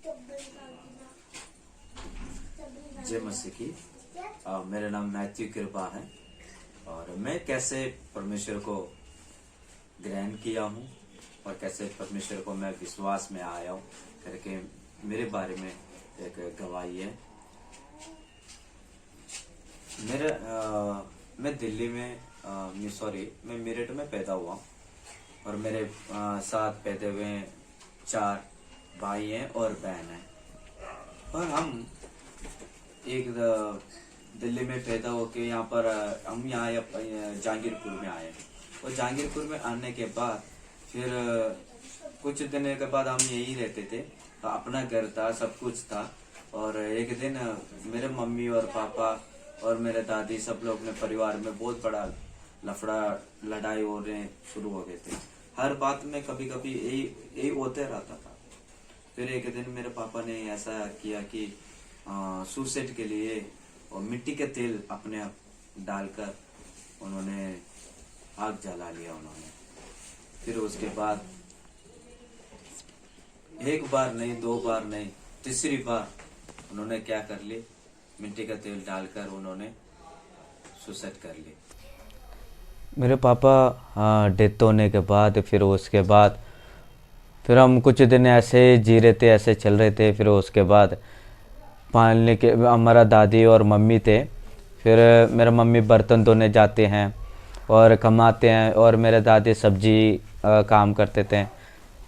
जय मसीह की। मेरा नाम मैथ्यू कृपा है और मैं कैसे परमेश्वर को ग्रहण किया हूँ और कैसे परमेश्वर को मैं विश्वास में आया हूँ करके मेरे बारे में एक गवाही है। मैं दिल्ली में मैं मेरठ में पैदा हुआ और मेरे साथ पैदा हुए 4 भाई हैं और बहन हैं। और हम एक दिल्ली में पैदा होके यहाँ पर हम यहाँ जहांगीरपुर में आए और जहांगीरपुर में आने के बाद फिर कुछ दिन के बाद हम यहीं रहते थे। तो अपना घर था, सब कुछ था। और एक दिन मेरे मम्मी और पापा और मेरे दादी सब लोग ने परिवार में बहुत बड़ा लफड़ा लड़ाई होने शुरू हो गए थे। हर बात में कभी कभी यही होते रहता था। फिर एक दिन मेरे पापा ने ऐसा किया कि सुसाइड के लिए और मिट्टी के तेल अपने आप डालकर उन्होंने आग जला लिया उन्होंने। फिर उसके बाद एक बार नहीं, 2 बार नहीं, तीसरी बार उन्होंने क्या कर ली, मिट्टी का तेल डालकर उन्होंने सुसाइड कर ली। मेरे पापा डेथ होने के बाद फिर हम कुछ दिन ऐसे जी रहे थे, ऐसे चल रहे थे। फिर उसके बाद पालने के हमारा दादी और मम्मी थे। फिर मेरा मम्मी बर्तन धोने जाते हैं और कमाते हैं और मेरे दादी सब्जी काम करते थे।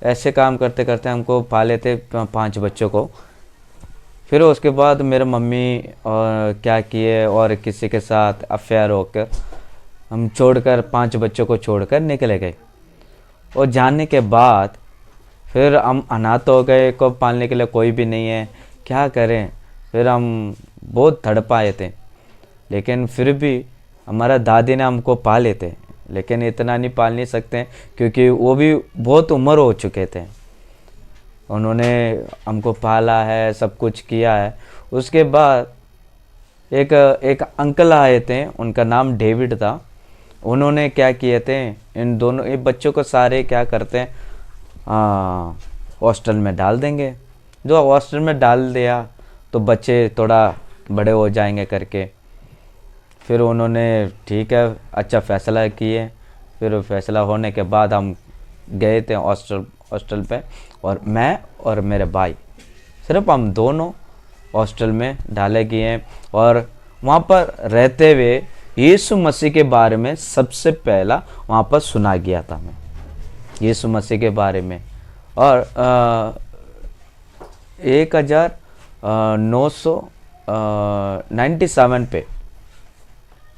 ऐसे काम करते करते हमको पाले थे 5 बच्चों को। फिर उसके बाद मेरे मम्मी और क्या किए और किसी के साथ अफेयर होकर हम छोड़कर 5 बच्चों को छोड़कर निकले गए। और जाने के बाद फिर हम अनाथ हो गए, को पालने के लिए कोई भी नहीं है, क्या करें। फिर हम बहुत तड़पाए थे, लेकिन फिर भी हमारा दादी ने हमको पाले थे। लेकिन इतना नहीं पाल नहीं सकते क्योंकि वो भी बहुत उम्र हो चुके थे। उन्होंने हमको पाला है, सब कुछ किया है। उसके बाद एक अंकल आए थे, उनका नाम डेविड था। उन्होंने क्या किए थे, इन दोनों ये बच्चों को सारे क्या करते हैं, हॉस्टल में डाल देंगे। जो हॉस्टल में डाल दिया तो बच्चे थोड़ा बड़े हो जाएंगे करके। फिर उन्होंने ठीक है अच्छा फ़ैसला किए। फिर फैसला होने के बाद हम गए थे हॉस्टल पे, और मैं और मेरे भाई सिर्फ हम दोनों हॉस्टल में डाले गए। और वहाँ पर रहते हुए यीशु मसीह के बारे में सबसे पहला वहाँ पर सुना गया था मैं, यीशु मसीह के बारे में। और 1997 पे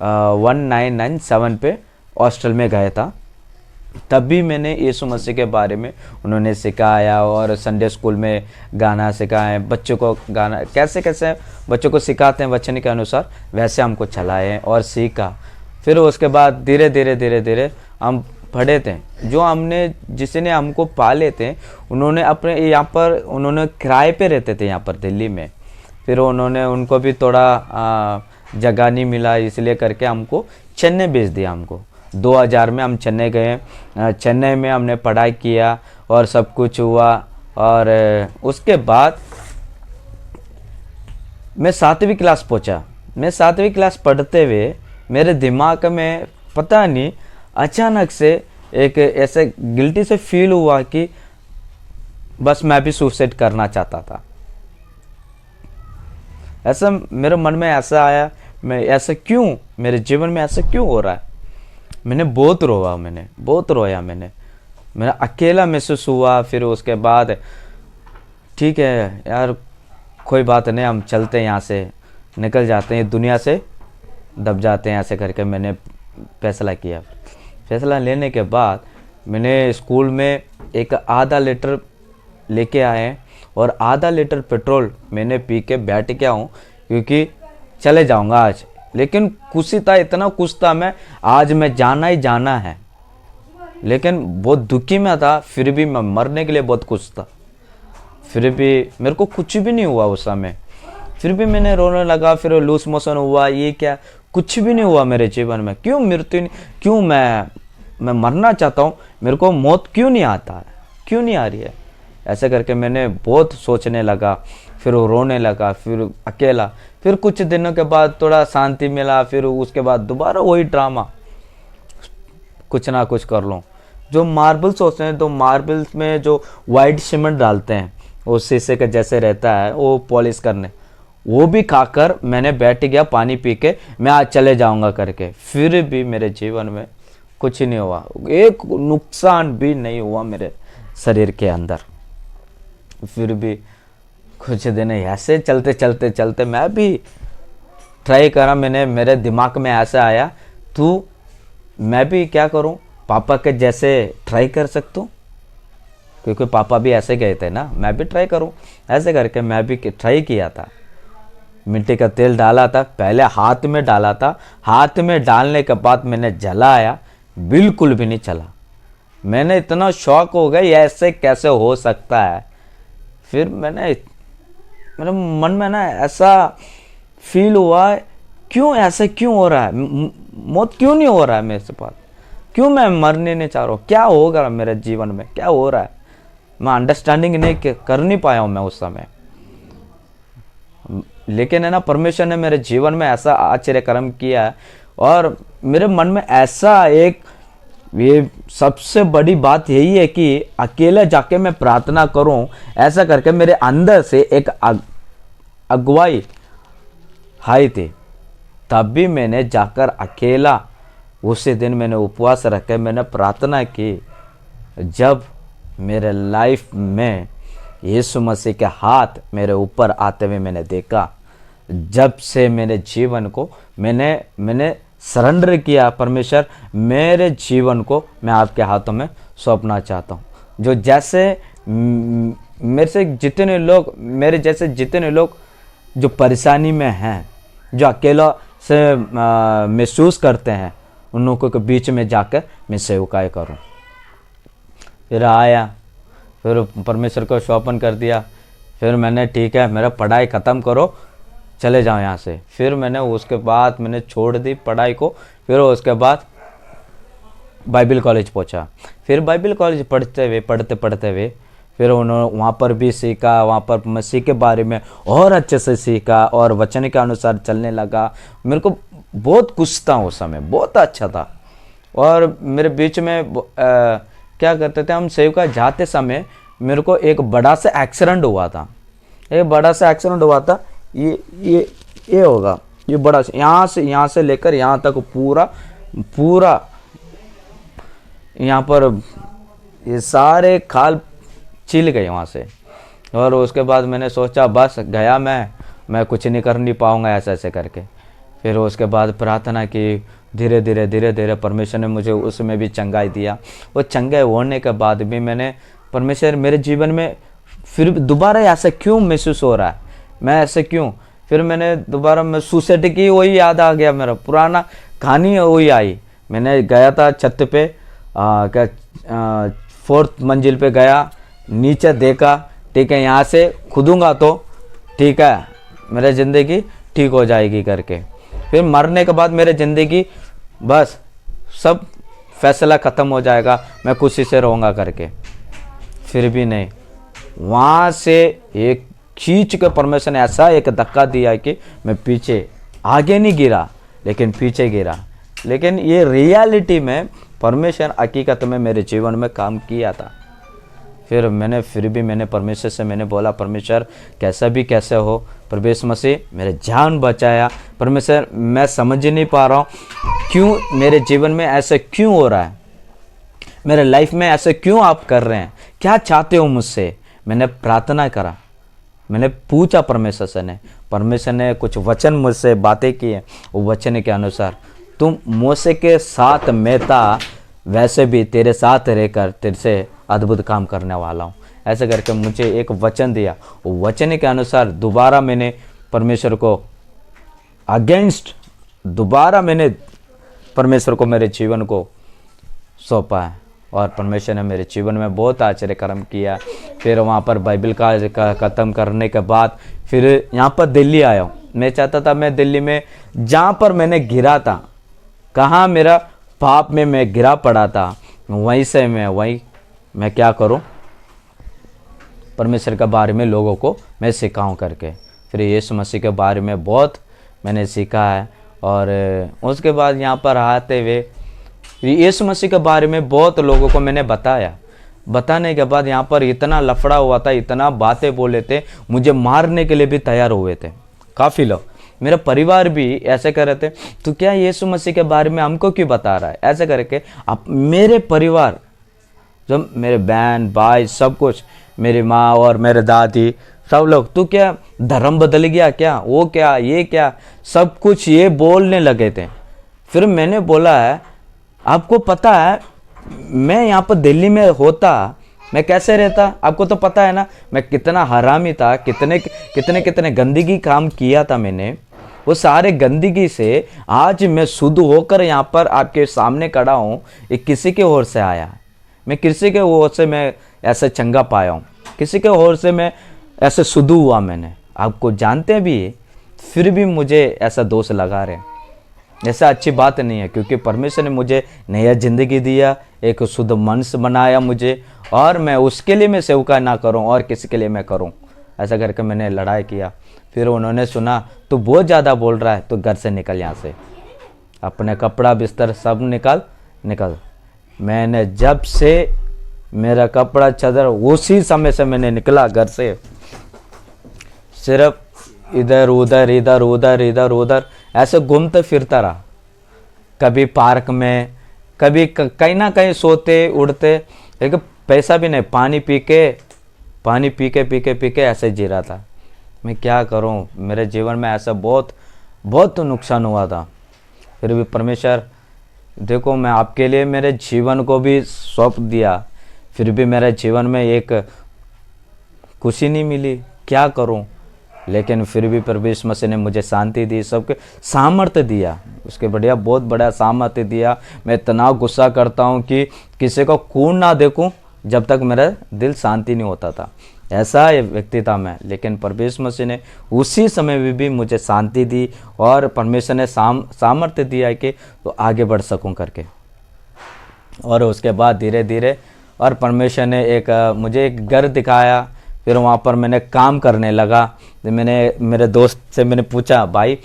1997 पे हॉस्टल में गया था। तब भी मैंने यीशु मसीह के बारे में उन्होंने सिखाया और संडे स्कूल में गाना सिखाए बच्चों को। गाना कैसे कैसे बच्चों को सिखाते हैं वचन के अनुसार, वैसे हमको चलाए और सीखा। फिर उसके बाद धीरे धीरे हम पढ़े थे। जो हमने जिसने हमको पाले थे उन्होंने अपने यहाँ पर उन्होंने किराए पे रहते थे यहाँ पर दिल्ली में। फिर उनको भी थोड़ा जगह नहीं मिला, इसलिए करके हमको चेन्नई भेज दिया। हमको 2000 में हम चेन्नई गए। चेन्नई में हमने पढ़ाई किया और सब कुछ हुआ। और उसके बाद मैं 7वीं क्लास पहुँचा। मैं 7वीं क्लास पढ़ते हुए मेरे दिमाग में पता नहीं अचानक से एक ऐसे गिल्टी से फील हुआ कि बस मैं भी सुसाइड करना चाहता था। ऐसा मेरे मन में ऐसा आया, मैं ऐसा क्यों, मेरे जीवन में ऐसा क्यों हो रहा है। मैंने बहुत रोया मेरा अकेला महसूस हुआ। फिर उसके बाद ठीक है यार कोई बात नहीं, हम चलते हैं यहाँ से, निकल जाते हैं दुनिया से, दब जाते हैं, ऐसे करके मैंने फैसला किया। फैसला लेने के बाद मैंने स्कूल में एक आधा लीटर लेके आए और आधा लीटर पेट्रोल मैंने पी के बैठ गया हूँ क्योंकि चले जाऊँगा आज। लेकिन खुशी था, इतना खुश था मैं, आज मैं जाना ही जाना है। लेकिन बहुत दुखी में था, फिर भी मैं मरने के लिए बहुत खुश था। फिर भी मेरे को कुछ भी नहीं हुआ उस समय। फिर भी मैंने रोने लगा, फिर लूज मोशन हुआ, ये क्या, कुछ भी नहीं हुआ मेरे जीवन में। क्यों मृत्यु नहीं, क्यों मैं मरना चाहता हूँ, मेरे को मौत क्यों नहीं आता है, क्यों नहीं आ रही है। ऐसे करके मैंने बहुत सोचने लगा, फिर वो रोने लगा, फिर अकेला। फिर कुछ दिनों के बाद थोड़ा शांति मिला, फिर उसके बाद दोबारा वही ड्रामा, कुछ ना कुछ कर लूँ। जो मार्बल्स होते हैं, तो मार्बल्स में जो वाइट सीमेंट डालते हैं वो शीशे के जैसे रहता है, वो पॉलिश करने, वो भी खाकर मैंने बैठ गया पानी पी के, मैं आज चले जाऊंगा करके। फिर भी मेरे जीवन में कुछ नहीं हुआ, एक नुकसान भी नहीं हुआ मेरे शरीर के अंदर। फिर भी कुछ दिन ऐसे चलते चलते चलते मैं भी ट्राई करा, मैंने मेरे दिमाग में ऐसा आया, तू मैं भी क्या करूं, पापा के जैसे ट्राई कर सकता हूँ, क्योंकि पापा भी ऐसे गए थे ना, मैं भी ट्राई करूं। ऐसे करके मैं भी ट्राई किया था। मिट्टी का तेल डाला था, पहले हाथ में डाला था, हाथ में डालने के बाद मैंने जलाया, बिल्कुल भी नहीं चला। मैंने इतना शौक हो गया, ऐसे कैसे हो सकता है। फिर मेरे मन में ना ऐसा फील हुआ, क्यों ऐसे क्यों हो रहा है, मौत क्यों नहीं हो रहा है मेरे से पास, क्यों मैं मरने नहीं चाह रहा हूँ, क्या होगा मेरे जीवन में, क्या हो रहा है। मैं अंडरस्टैंडिंग नहीं कर नहीं पाया हूँ मैं उस समय। लेकिन है ना, परमेश्वर ने मेरे जीवन में ऐसा आश्चर्य कर्म किया है, और मेरे मन में ऐसा एक, ये सबसे बड़ी बात यही है कि अकेले जाके मैं प्रार्थना करूं, ऐसा करके मेरे अंदर से एक अगुवाई आई थी। तब भी मैंने जाकर अकेला उसी दिन मैंने उपवास रख के मैंने प्रार्थना की। जब मेरे लाइफ में यीशु मसीह के हाथ मेरे ऊपर आते हुए मैंने देखा, जब से मेरे जीवन को मैंने सरेंडर किया, परमेश्वर मेरे जीवन को मैं आपके हाथों में सौंपना चाहता हूँ। जो जैसे मेरे से जितने लोग, मेरे जैसे जितने लोग जो परेशानी में हैं, जो अकेला से महसूस करते हैं, उन लोगों के बीच में जाकर मैं सेवकाई करूं। फिर आया, फिर परमेश्वर को सौंपन कर दिया। फिर मैंने ठीक है, मेरा पढ़ाई ख़त्म करो, चले जाओ यहाँ से। फिर मैंने उसके बाद मैंने छोड़ दी पढ़ाई को। फिर उसके बाद बाइबल कॉलेज पहुँचा। फिर बाइबल कॉलेज पढ़ते हुए फिर उन्होंने वहाँ पर भी सीखा, वहाँ पर मसीह के बारे में और अच्छे से सीखा और वचन के अनुसार चलने लगा। मेरे को बहुत कुछ था उस समय, बहुत अच्छा था। और मेरे बीच में क्या करते थे हम, सेवका जाते समय मेरे को एक बड़ा सा एक्सीडेंट हुआ था। ये होगा, ये बड़ा सा, यहाँ से लेकर यहाँ तक पूरा यहाँ पर ये सारे खाल छिल गए वहाँ से। और उसके बाद मैंने सोचा बस गया, मैं कुछ नहीं कर नहीं पाऊँगा ऐसे करके। फिर उसके बाद प्रार्थना की, धीरे धीरे परमेश्वर ने मुझे उसमें भी चंगाई दिया। वो चंगाई होने के बाद भी मैंने, परमेश्वर मेरे जीवन में फिर दोबारा ऐसा क्यों महसूस हो रहा है, मैं ऐसे क्यों। फिर मैंने दोबारा मैं सुसाइड की, वही याद आ गया, मेरा पुराना कहानी वही आई। मैंने गया था छत पे, 4th मंजिल पे गया, नीचे देखा, ठीक है यहाँ से कूदूंगा तो ठीक है मेरी ज़िंदगी ठीक हो जाएगी करके। फिर मरने के बाद मेरी ज़िंदगी बस सब फैसला ख़त्म हो जाएगा, मैं खुशी से रहूँगा करके। फिर भी नहीं, वहाँ से एक खींच के परमेश्वर ने ऐसा एक धक्का दिया कि मैं पीछे, आगे नहीं गिरा लेकिन पीछे गिरा। लेकिन ये रियलिटी में परमेश्वर हकीकत में मेरे जीवन में काम किया था। फिर भी मैंने परमेश्वर से मैंने बोला, परमेश्वर कैसे हो, परमेश्वर मसीह मेरे जान बचाया। परमेश्वर मैं समझ नहीं पा रहा हूँ क्यों मेरे जीवन में ऐसे क्यों हो रहा है, मेरे लाइफ में ऐसे क्यों आप कर रहे हैं, क्या चाहते हो मुझसे। मैंने प्रार्थना करा, मैंने पूछा परमेश्वर ने कुछ वचन मुझसे बातें की है। वो वचन के अनुसार तुम मूसा के साथ में था, वैसे भी तेरे साथ रहकर तेरे से अद्भुत काम करने वाला हूँ। ऐसे करके मुझे एक वचन दिया। वो वचन के अनुसार दोबारा मैंने परमेश्वर को अगेंस्ट, दोबारा मैंने परमेश्वर को मेरे जीवन को सौंपा है। और परमेश्वर ने मेरे जीवन में बहुत आश्चर्य कर्म किया। फिर वहाँ पर बाइबल का ख़त्म करने के बाद फिर यहाँ पर दिल्ली आया हूँ। मैं चाहता था मैं दिल्ली में जहाँ पर मैंने गिरा था, कहाँ मेरा पाप में मैं गिरा पड़ा था, वहीं से मैं क्या करूं, परमेश्वर के बारे में लोगों को मैं सिखाऊं करके। फिर यीशु मसीह के बारे में बहुत मैंने सीखा है। और उसके बाद यहाँ पर आते हुए यीशु मसीह के बारे में बहुत लोगों को मैंने बताया। बताने के बाद यहाँ पर इतना लफड़ा हुआ था, इतना बातें बोले थे, मुझे मारने के लिए भी तैयार हुए थे काफ़ी लोग। मेरा परिवार भी ऐसे कर रहे थे, तो क्या यीशु मसीह के बारे में हमको क्यों बता रहा है, ऐसे करके। अब मेरे परिवार, जब मेरे बहन भाई सब कुछ, मेरी माँ और मेरे दादी सब लोग, तो क्या धर्म बदल गया क्या, वो क्या, ये क्या, सब कुछ ये बोलने लगे थे। फिर मैंने बोला है, आपको पता है मैं यहाँ पर दिल्ली में होता मैं कैसे रहता, आपको तो पता है ना, मैं कितना हरामी था, कितने कितने कितने गंदगी काम किया था मैंने। वो सारे गंदगी से आज मैं शुद्ध होकर यहाँ पर आपके सामने खड़ा हूँ। ये किसी के ओर से आया है, मैं किसी के ओर से मैं ऐसे चंगा पाया हूँ, किसी के ओर से मैं ऐसे शुद्ध हुआ। मैंने आपको जानते भी, फिर भी मुझे ऐसा दोष लगा रहे, ऐसा अच्छी बात नहीं है। क्योंकि परमेश्वर ने मुझे नया ज़िंदगी दिया, एक शुद्ध मनुष्य बनाया मुझे, और मैं उसके लिए मैं सेवका ना करूं और किसी के लिए मैं करूं, ऐसा करके मैंने लड़ाई किया। फिर उन्होंने सुना, तो बहुत ज़्यादा बोल रहा है तो घर से निकल, यहाँ से अपने कपड़ा बिस्तर सब निकल। मैंने जब से मेरा कपड़ा चादर, उसी समय से मैंने निकला घर से, सिर्फ इधर उधर इधर उधर इधर उधर ऐसे घूमते फिरता रहा। कभी पार्क में, कभी कहीं ना कहीं सोते उड़ते, लेकिन पैसा भी नहीं, पानी पी के ऐसे जी रहा था। मैं क्या करूं, मेरे जीवन में ऐसा बहुत बहुत नुकसान हुआ था। फिर भी परमेश्वर, देखो मैं आपके लिए मेरे जीवन को भी सौंप दिया, फिर भी मेरे जीवन में एक खुशी नहीं मिली, क्या करूं। लेकिन फिर भी परमेश्वर मसीह ने मुझे शांति दी, सबके सामर्थ्य दिया, उसके बढ़िया बहुत बड़ा सामर्थ्य दिया। मैं इतना गुस्सा करता हूँ कि किसी को खून ना देखूं जब तक मेरा दिल शांति नहीं होता था, ऐसा व्यक्ति था मैं। लेकिन परमेश्वर मसीह ने उसी समय भी मुझे शांति दी, और परमेश्वर ने सामर्थ्य दिया कि तो आगे बढ़ सकूं करके। और उसके बाद धीरे धीरे और परमेश्वर ने मुझे एक घर दिखाया। फिर वहाँ पर मैंने काम करने लगा। तो मैंने मेरे दोस्त से मैंने पूछा, भाई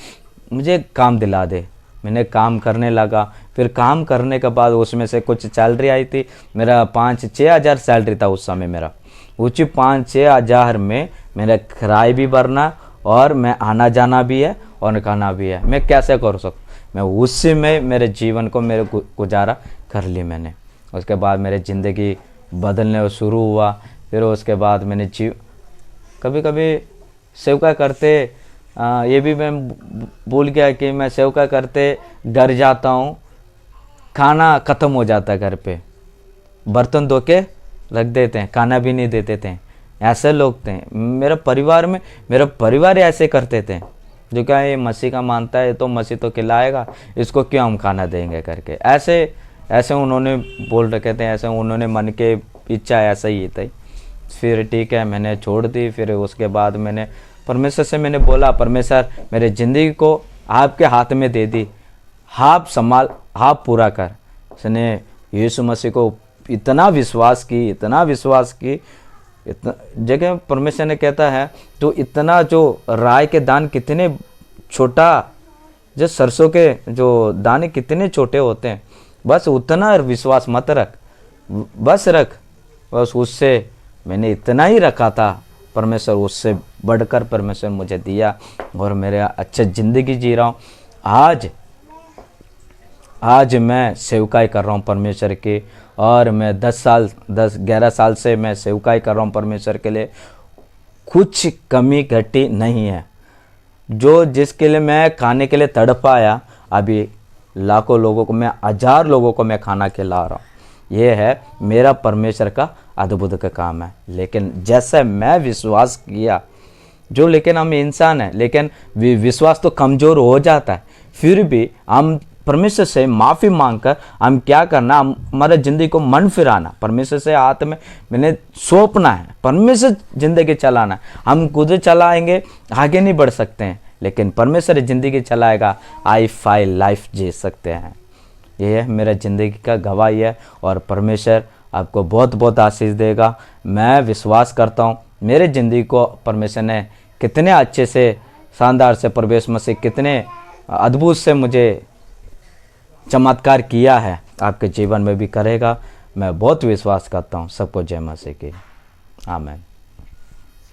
मुझे काम दिला दे। मैंने काम करने लगा। फिर काम करने के बाद उसमें से कुछ सैलरी आई थी, मेरा 5-6 हज़ार सैलरी था उस समय मेरा। उसी 5-6 हज़ार में मेरा किराया भी भरना, और मैं आना जाना भी है और खाना भी है। मैं कैसे कर सकूँ, मैं उसी में मेरे जीवन को मेरे गुजारा कर ली मैंने। उसके बाद मेरी ज़िंदगी बदलने शुरू हुआ। फिर उसके बाद मैंने कभी कभी सेवका करते, ये भी मैं भूल गया कि मैं सेवका करते घर जाता हूँ, खाना ख़त्म हो जाता है घर पे, बर्तन धो के रख देते हैं, खाना भी नहीं देते थे। ऐसे लोग थे मेरे परिवार में, मेरा परिवार ऐसे करते थे, जो क्या ये मसीह का मानता है तो मसीह तो खिलाएगा, इसको क्यों हम खाना देंगे करके। ऐसे उन्होंने बोल रखे थे, ऐसे उन्होंने मन के इच्छा ऐसा ही थी। फिर ठीक है, मैंने छोड़ दी। फिर उसके बाद मैंने परमेश्वर से मैंने बोला, परमेश्वर मेरे ज़िंदगी को आपके हाथ में दे दी, आप संभाल, आप पूरा कर। उसने यीशु मसीह को इतना विश्वास की, इतना जगह परमेश्वर ने कहता है, तो इतना जो राय के दान कितने छोटा, जो सरसों के जो दाने कितने छोटे होते हैं, बस उतना विश्वास मत रख, बस उससे मैंने इतना ही रखा था। परमेश्वर उससे बढ़कर परमेश्वर मुझे दिया, और मेरे अच्छे ज़िंदगी जी रहा हूँ। आज मैं सेवकाई कर रहा हूँ परमेश्वर की, और मैं 10-11 साल से मैं सेवकाई कर रहा हूँ परमेश्वर के लिए। कुछ कमी घटी नहीं है। जो जिसके लिए मैं खाने के लिए तड़प आया, अभी लाखों लोगों को, मैं 1000 लोगों को मैं खाना खिला रहा हूँ। ये है मेरा परमेश्वर का अद्भुत का काम है। लेकिन जैसे मैं विश्वास किया, लेकिन हम इंसान हैं, लेकिन विश्वास तो कमज़ोर हो जाता है। फिर भी हम परमेश्वर से माफ़ी मांगकर हम क्या करना, हमारे ज़िंदगी को मन फिराना, परमेश्वर से हाथ में मैंने सौंपना है, परमेश्वर ज़िंदगी चलाना। हम खुद चलाएंगे आगे नहीं बढ़ सकते हैं, लेकिन परमेश्वर ज़िंदगी चलाएगा, लाइफ जी सकते हैं। ये है मेरा ज़िंदगी का गवाही है, और परमेश्वर आपको बहुत बहुत आशीष देगा। मैं विश्वास करता हूँ मेरे ज़िंदगी को परमेश्वर ने कितने अच्छे से, शानदार से, प्रभु मसीह कितने अद्भुत से मुझे चमत्कार किया है, आपके जीवन में भी करेगा। मैं बहुत विश्वास करता हूँ। सबको जय मसीह की। आमीन।